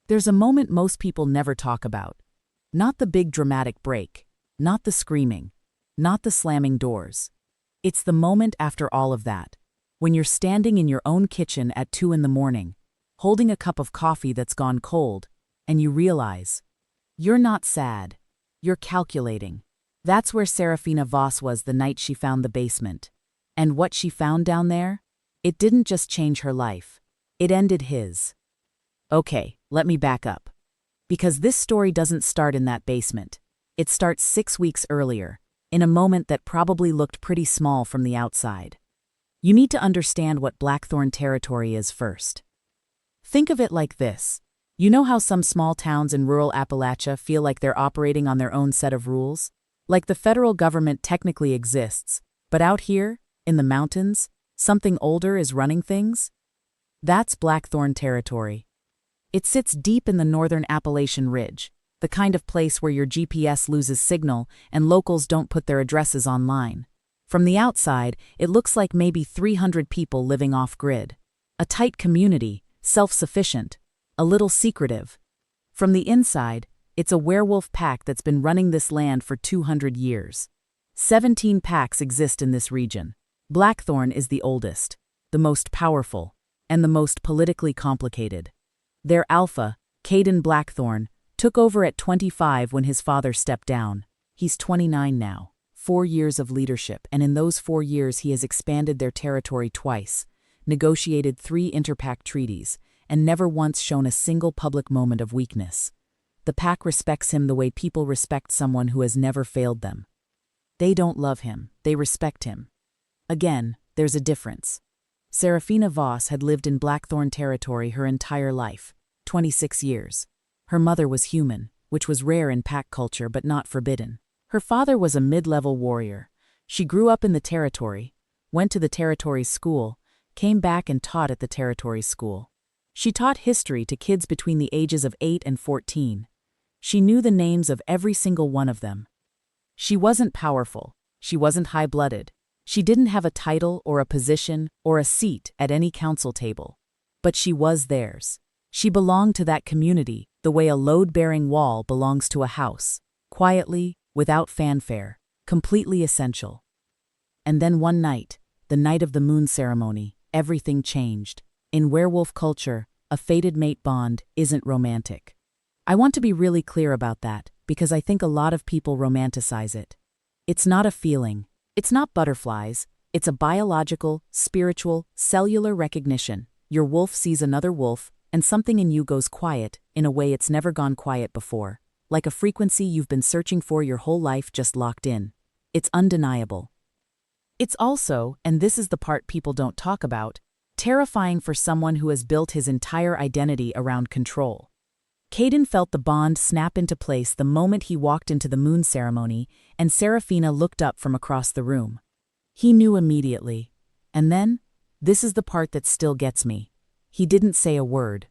There's a moment most people never talk about. Not the big dramatic break, not the screaming, not the slamming doors. It's the moment after all of that, when you're standing in your own kitchen at 2 in the morning, holding a cup of coffee that's gone cold, and you realize you're not sad, you're calculating. That's where Serafina Voss was the night she found the basement. And what she found down there? It didn't just change her life. It ended his. Okay, let me back up. Because this story doesn't start in that basement. It starts 6 weeks earlier, in a moment that probably looked pretty small from the outside. You need to understand what Blackthorn territory is first. Think of it like this. You know how some small towns in rural Appalachia feel like they're operating on their own set of rules? Like the federal government technically exists, but out here, in the mountains, something older is running things? That's Blackthorn territory. It sits deep in the northern Appalachian Ridge, the kind of place where your GPS loses signal and locals don't put their addresses online. From the outside, it looks like maybe 300 people living off-grid. A tight community, self-sufficient, a little secretive. From the inside, it's a werewolf pack that's been running this land for 200 years. 17 packs exist in this region. Blackthorn is the oldest, the most powerful, and the most politically complicated. Their Alpha, Caden Blackthorn, took over at 25 when his father stepped down. He's 29 now. 4 years of leadership, and in those 4 years he has expanded their territory twice, negotiated 3 interpack treaties, and never once shown a single public moment of weakness. The pack respects him the way people respect someone who has never failed them. They don't love him, they respect him. Again, there's a difference. Serafina Voss had lived in Blackthorn territory her entire life, 26 years. Her mother was human, which was rare in pack culture but not forbidden. Her father was a mid-level warrior. She grew up in the territory, went to the territory's school, came back and taught at the territory's school. She taught history to kids between the ages of 8 and 14. She knew the names of every single one of them. She wasn't powerful. She wasn't high-blooded. She didn't have a title or a position or a seat at any council table. But she was theirs. She belonged to that community the way a load-bearing wall belongs to a house, quietly, without fanfare, completely essential. And then one night, the night of the moon ceremony, everything changed. In werewolf culture, a fated mate bond isn't romantic. I want to be really clear about that, because I think a lot of people romanticize it. It's not a feeling. It's not butterflies. It's a biological, spiritual, cellular recognition. Your wolf sees another wolf, and something in you goes quiet, in a way it's never gone quiet before. Like a frequency you've been searching for your whole life just locked in. It's undeniable. It's also, and this is the part people don't talk about, terrifying for someone who has built his entire identity around control. Caden felt the bond snap into place the moment he walked into the moon ceremony, and Serafina looked up from across the room. He knew immediately. And then, this is the part that still gets me. He didn't say a word.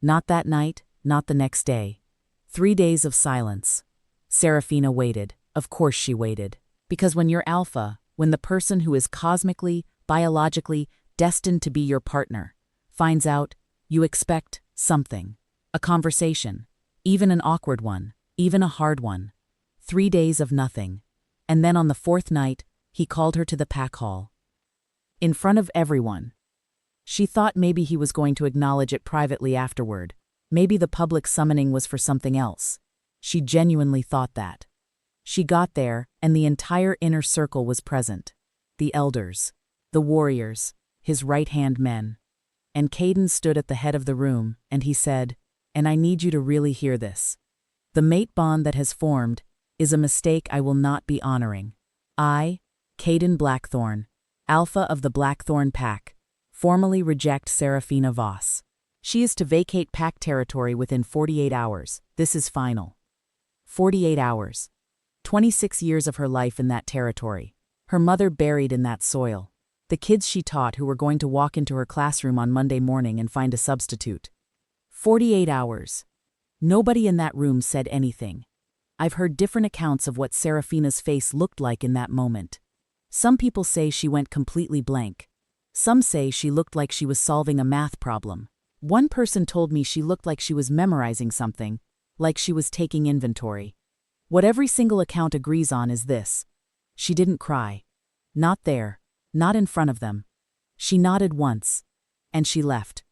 Not that night, not the next day. 3 days of silence. Serafina waited. Of course she waited. Because when you're alpha, when the person who is cosmically, biologically, destined to be your partner, finds out, you expect something. A conversation. Even an awkward one. Even a hard one. 3 days of nothing. And then on the 4th night, he called her to the pack hall. In front of everyone. She thought maybe he was going to acknowledge it privately afterward. Maybe the public summoning was for something else. She genuinely thought that. She got there, and the entire inner circle was present. The elders. The warriors. His right-hand men. And Caden stood at the head of the room, and he said, "And I need you to really hear this. The mate bond that has formed is a mistake I will not be honoring. I, Caden Blackthorn, Alpha of the Blackthorn Pack, formally reject Serafina Voss. She is to vacate pack territory within 48 hours. This is final. 48 hours. 26 years of her life in that territory. Her mother buried in that soil. The kids she taught who were going to walk into her classroom on Monday morning and find a substitute. 48 hours. Nobody in that room said anything. I've heard different accounts of what Serafina's face looked like in that moment. Some people say she went completely blank. Some say she looked like she was solving a math problem. One person told me she looked like she was memorizing something, like she was taking inventory. What every single account agrees on is this: she didn't cry. Not there, not in front of them. She nodded once, and she left.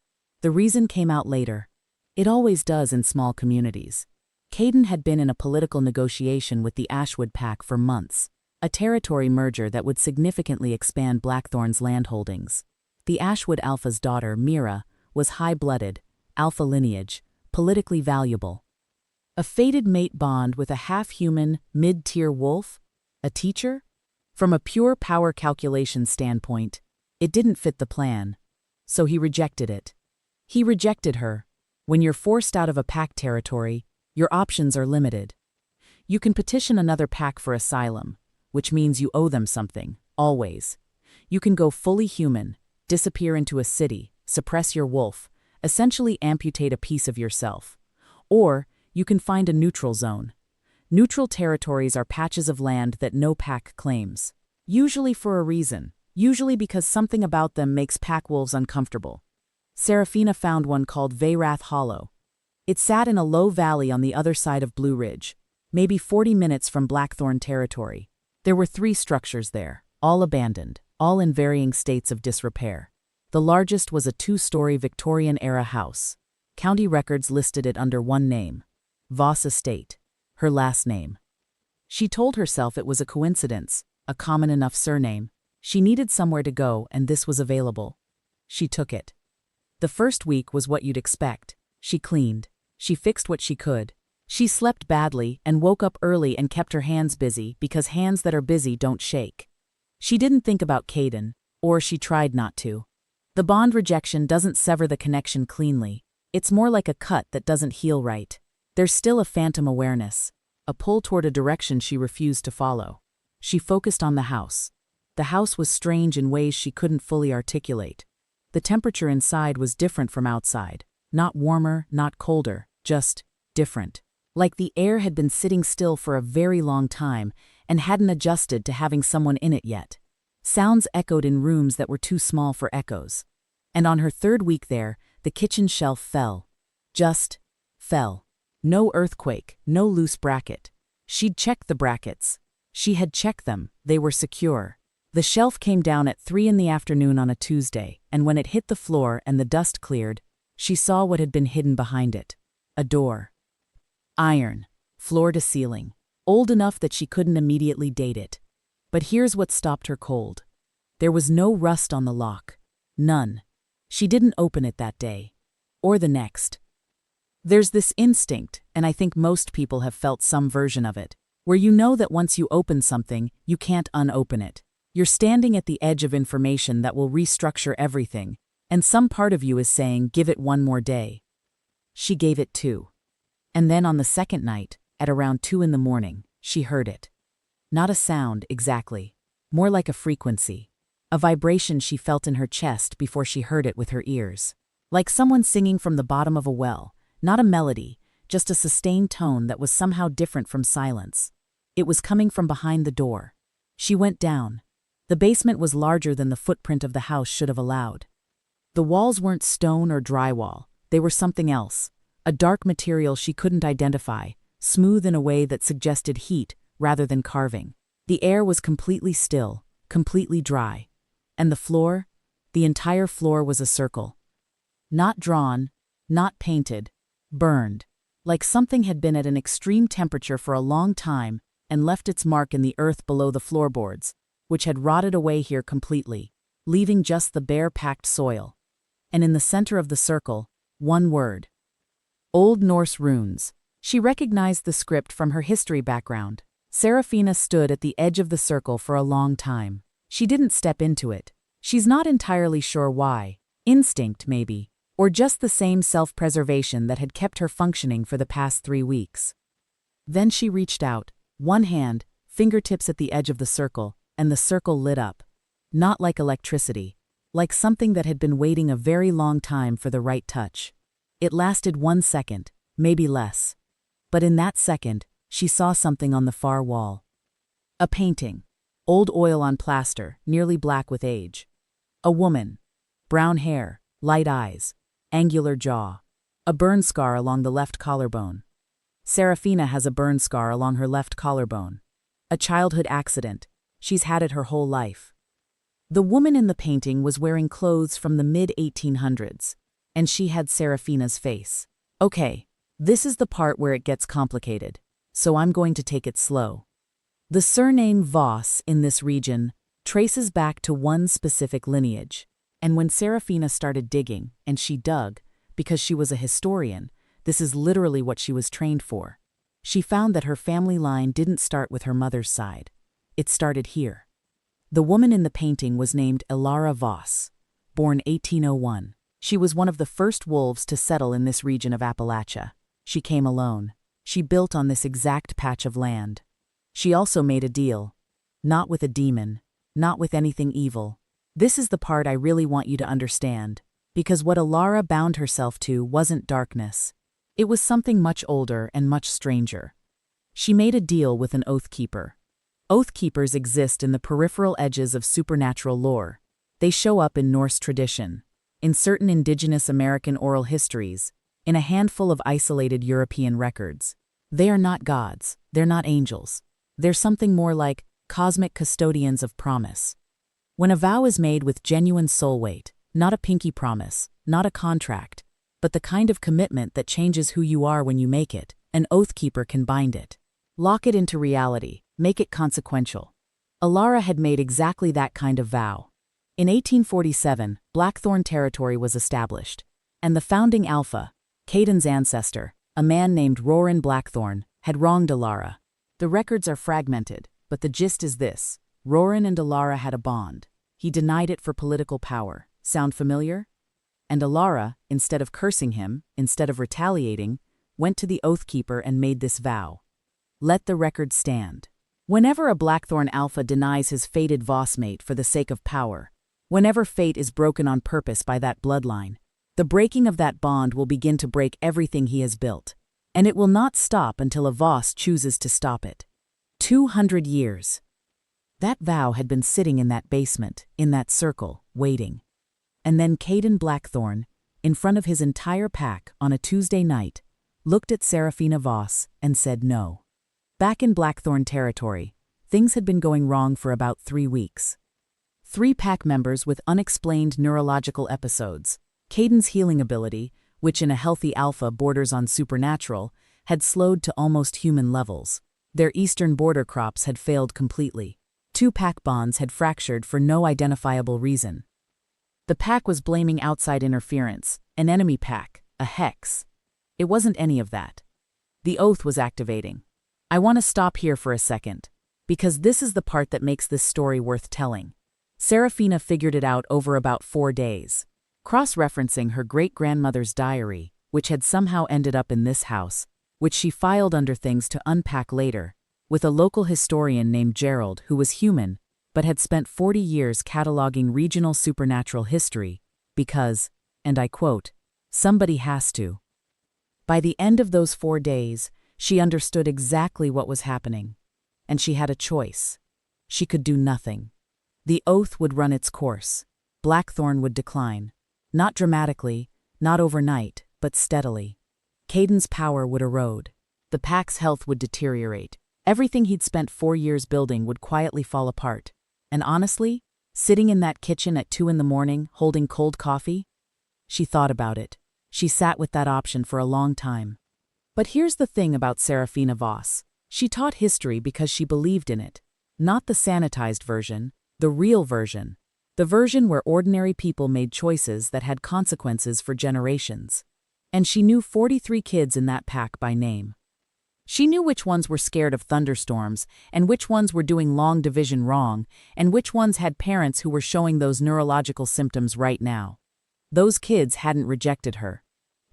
The reason came out later. It always does in small communities. Caden had been in a political negotiation with the Ashwood Pack for months, a territory merger that would significantly expand Blackthorn's landholdings. The Ashwood Alpha's daughter, Mira, was high-blooded, Alpha lineage, politically valuable. A fated mate bond with a half-human, mid-tier wolf? A teacher? From a pure power calculation standpoint, it didn't fit the plan. So he rejected it. He rejected her. When you're forced out of a pack territory, your options are limited. You can petition another pack for asylum, which means you owe them something, always. You can go fully human, disappear into a city, suppress your wolf, essentially amputate a piece of yourself. Or you can find a neutral zone. Neutral territories are patches of land that no pack claims. Usually for a reason, usually because something about them makes pack wolves uncomfortable. Serafina found one called Veyrath Hollow. It sat in a low valley on the other side of Blue Ridge, maybe 40 minutes from Blackthorn territory. There were 3 structures there, all abandoned, all in varying states of disrepair. The largest was a 2-story Victorian-era house. County records listed it under one name: Voss Estate, her last name. She told herself it was a coincidence, a common enough surname. She needed somewhere to go, and this was available. She took it. The first week was what you'd expect. She cleaned. She fixed what she could. She slept badly and woke up early and kept her hands busy because hands that are busy don't shake. She didn't think about Caden, or she tried not to. The bond rejection doesn't sever the connection cleanly. It's more like a cut that doesn't heal right. There's still a phantom awareness, a pull toward a direction she refused to follow. She focused on the house. The house was strange in ways she couldn't fully articulate. The temperature inside was different from outside. Not warmer, not colder, just different. Like the air had been sitting still for a very long time and hadn't adjusted to having someone in it yet. Sounds echoed in rooms that were too small for echoes. And on her 3rd week there, the kitchen shelf fell. Just fell. No earthquake, no loose bracket. She'd checked the brackets. She had checked them, they were secure. The shelf came down at 3 in the afternoon on a Tuesday, and when it hit the floor and the dust cleared, she saw what had been hidden behind it. A door. Iron. Floor to ceiling. Old enough that she couldn't immediately date it. But here's what stopped her cold. There was no rust on the lock. None. She didn't open it that day. Or the next. There's this instinct, and I think most people have felt some version of it, where you know that once you open something, you can't unopen it. You're standing at the edge of information that will restructure everything, and some part of you is saying, give it one more day. She gave it 2. And then on the 2nd night, at around 2 in the morning, she heard it. Not a sound, exactly. More like a frequency. A vibration she felt in her chest before she heard it with her ears. Like someone singing from the bottom of a well, not a melody, just a sustained tone that was somehow different from silence. It was coming from behind the door. She went down. The basement was larger than the footprint of the house should have allowed. The walls weren't stone or drywall, they were something else. A dark material she couldn't identify, smooth in a way that suggested heat rather than carving. The air was completely still, completely dry. And the floor? The entire floor was a circle. Not drawn, not painted, burned. Like something had been at an extreme temperature for a long time and left its mark in the earth below the floorboards, which had rotted away here completely, leaving just the bare packed soil. And in the center of the circle, one word. Old Norse runes. She recognized the script from her history background. Serafina stood at the edge of the circle for a long time. She didn't step into it. She's not entirely sure why. Instinct, maybe. Or just the same self-preservation that had kept her functioning for the past 3 weeks. Then she reached out, one hand, fingertips at the edge of the circle, and the circle lit up. Not like electricity, like something that had been waiting a very long time for the right touch. It lasted 1 second, maybe less. But in that second, she saw something on the far wall. A painting. Old oil on plaster, nearly black with age. A woman. Brown hair, light eyes. Angular jaw. A burn scar along the left collarbone. Serafina has a burn scar along her left collarbone. A childhood accident. She's had it her whole life. The woman in the painting was wearing clothes from the mid-1800s, and she had Serafina's face. Okay, this is the part where it gets complicated, so I'm going to take it slow. The surname Voss in this region traces back to one specific lineage, and when Serafina started digging, and she dug, because she was a historian, this is literally what she was trained for. She found that her family line didn't start with her mother's side. It started here. The woman in the painting was named Alpha Voss, born 1801. She was one of the first wolves to settle in this region of Appalachia. She came alone. She built on this exact patch of land. She also made a deal. Not with a demon, not with anything evil. This is the part I really want you to understand, because what Alara bound herself to wasn't darkness. It was something much older and much stranger. She made a deal with an oath keeper. Oath keepers exist in the peripheral edges of supernatural lore. They show up in Norse tradition, in certain indigenous American oral histories, in a handful of isolated European records. They are not gods, they're not angels. They're something more like cosmic custodians of promise. When a vow is made with genuine soul weight, not a pinky promise, not a contract, but the kind of commitment that changes who you are when you make it, an oath keeper can bind it. Lock it into reality, make it consequential. Alara had made exactly that kind of vow. In 1847, Blackthorn territory was established, and the founding Alpha, Caden's ancestor, a man named Roran Blackthorn, had wronged Alara. The records are fragmented, but the gist is this: Roran and Alara had a bond. He denied it for political power. Sound familiar? And Alara, instead of cursing him, instead of retaliating, went to the oath keeper and made this vow. Let the record stand. Whenever a Blackthorn alpha denies his fated Voss mate for the sake of power, whenever fate is broken on purpose by that bloodline, the breaking of that bond will begin to break everything he has built, and it will not stop until a Voss chooses to stop it. 200 years. That vow had been sitting in that basement, in that circle, waiting. And then Caden Blackthorn, in front of his entire pack on a Tuesday night, looked at Serafina Voss and said no. Back in Blackthorn territory, things had been going wrong for about 3 weeks. 3 pack members with unexplained neurological episodes. Caden's healing ability, which in a healthy alpha borders on supernatural, had slowed to almost human levels. Their eastern border crops had failed completely. 2 pack bonds had fractured for no identifiable reason. The pack was blaming outside interference, an enemy pack, a hex. It wasn't any of that. The oath was activating. I want to stop here for a second, because this is the part that makes this story worth telling. Serafina figured it out over about 4 days. Cross-referencing her great-grandmother's diary, which had somehow ended up in this house, which she filed under things to unpack later, with a local historian named Gerald who was human, but had spent 40 years cataloging regional supernatural history, because, and I quote, somebody has to. By the end of those 4 days, she understood exactly what was happening, and she had a choice. She could do nothing. The oath would run its course. Blackthorn would decline. Not dramatically, not overnight, but steadily. Caden's power would erode. The pack's health would deteriorate. Everything he'd spent 4 years building would quietly fall apart. And honestly, sitting in that kitchen at 2 in the morning, holding cold coffee? She thought about it. She sat with that option for a long time. But here's the thing about Serafina Voss. She taught history because she believed in it. Not the sanitized version, the real version. The version where ordinary people made choices that had consequences for generations. And she knew 43 kids in that pack by name. She knew which ones were scared of thunderstorms, and which ones were doing long division wrong, and which ones had parents who were showing those neurological symptoms right now. Those kids hadn't rejected her.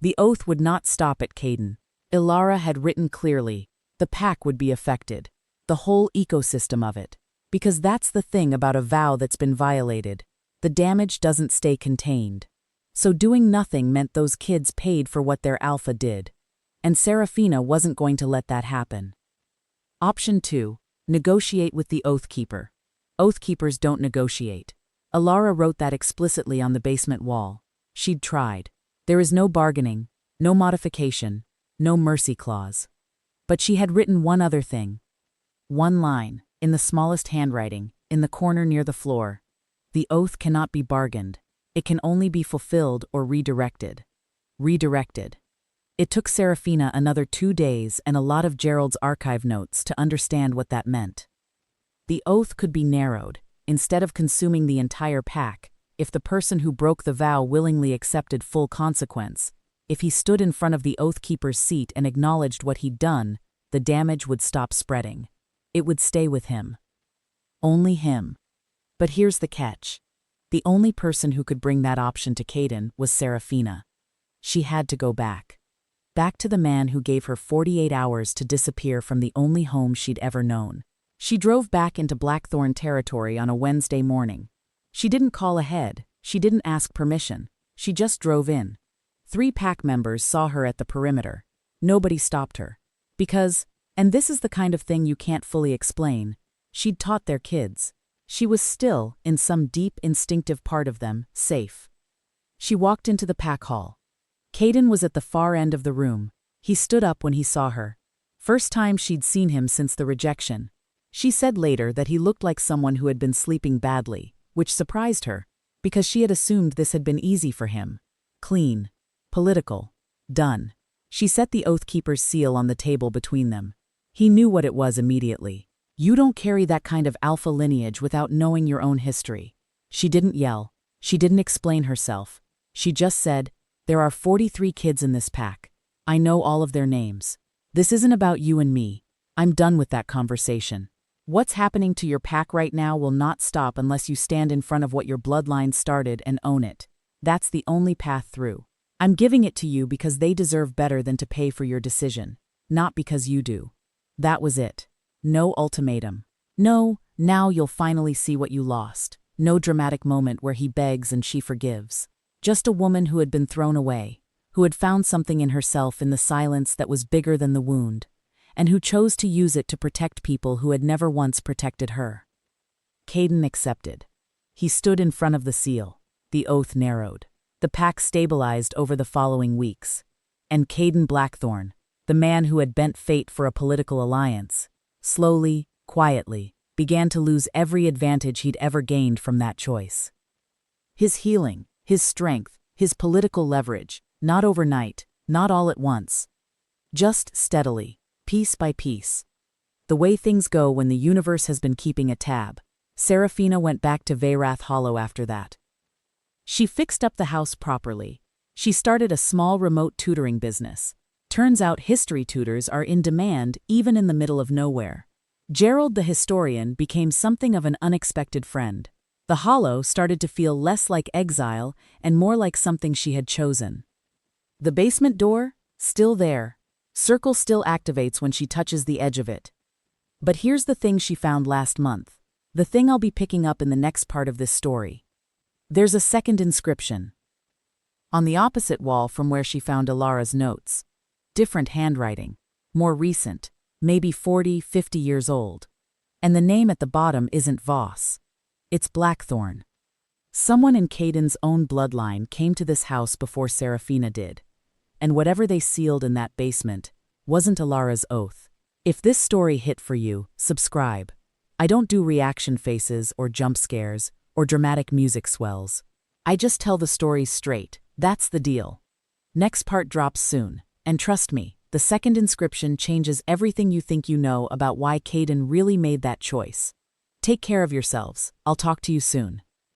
The oath would not stop at Caden. Alara had written clearly, the pack would be affected, the whole ecosystem of it. Because that's the thing about a vow that's been violated. The damage doesn't stay contained. So doing nothing meant those kids paid for what their alpha did. And Serafina wasn't going to let that happen. Option 2. Negotiate with the oath keeper. Oath keepers don't negotiate. Alara wrote that explicitly on the basement wall. She'd tried. There is no bargaining, no modification, no mercy clause. But she had written one other thing. One line, in the smallest handwriting, in the corner near the floor. The oath cannot be bargained. It can only be fulfilled or redirected. Redirected. It took Serafina another 2 days and a lot of Gerald's archive notes to understand what that meant. The oath could be narrowed, instead of consuming the entire pack, if the person who broke the vow willingly accepted full consequence. If he stood in front of the oath-keeper's seat and acknowledged what he'd done, the damage would stop spreading. It would stay with him. Only him. But here's the catch. The only person who could bring that option to Caden was Serafina. She had to go back. Back to the man who gave her 48 hours to disappear from the only home she'd ever known. She drove back into Blackthorn territory on a Wednesday morning. She didn't call ahead, she didn't ask permission, she just drove in. 3 pack members saw her at the perimeter. Nobody stopped her. Because, and this is the kind of thing you can't fully explain, she'd taught their kids. She was still, in some deep instinctive part of them, safe. She walked into the pack hall. Caden was at the far end of the room. He stood up when he saw her. First time she'd seen him since the rejection. She said later that he looked like someone who had been sleeping badly, which surprised her, because she had assumed this had been easy for him. Clean. Political. Done. She set the oath-keeper's seal on the table between them. He knew what it was immediately. You don't carry that kind of alpha lineage without knowing your own history. She didn't yell. She didn't explain herself. She just said, there are 43 kids in this pack. I know all of their names. This isn't about you and me. I'm done with that conversation. What's happening to your pack right now will not stop unless you stand in front of what your bloodline started and own it. That's the only path through. I'm giving it to you because they deserve better than to pay for your decision, not because you do. That was it. No ultimatum. No, now you'll finally see what you lost. No dramatic moment where he begs and she forgives. Just a woman who had been thrown away, who had found something in herself in the silence that was bigger than the wound, and who chose to use it to protect people who had never once protected her. Caden accepted. He stood in front of the seal. The oath narrowed. The pack stabilized over the following weeks. And Caden Blackthorn, the man who had bent fate for a political alliance, slowly, quietly, began to lose every advantage he'd ever gained from that choice. His healing, his strength, his political leverage, not overnight, not all at once. Just steadily, piece by piece. The way things go when the universe has been keeping a tab. Serafina went back to Veyrath Hollow after that. She fixed up the house properly. She started a small remote tutoring business. Turns out history tutors are in demand even in the middle of nowhere. Gerald the historian became something of an unexpected friend. The Hollow started to feel less like exile and more like something she had chosen. The basement door? Still there. Circle still activates when she touches the edge of it. But here's the thing she found last month. The thing I'll be picking up in the next part of this story. There's a second inscription. On the opposite wall from where she found Alara's notes. Different handwriting. More recent. Maybe 40, 50 years old. And the name at the bottom isn't Voss. It's Blackthorn. Someone in Caden's own bloodline came to this house before Serafina did. And whatever they sealed in that basement wasn't Alara's oath. If this story hit for you, subscribe. I don't do reaction faces or jump scares or dramatic music swells. I just tell the stories straight. That's the deal. Next part drops soon, and trust me, the second inscription changes everything you think you know about why Caden really made that choice. Take care of yourselves. I'll talk to you soon.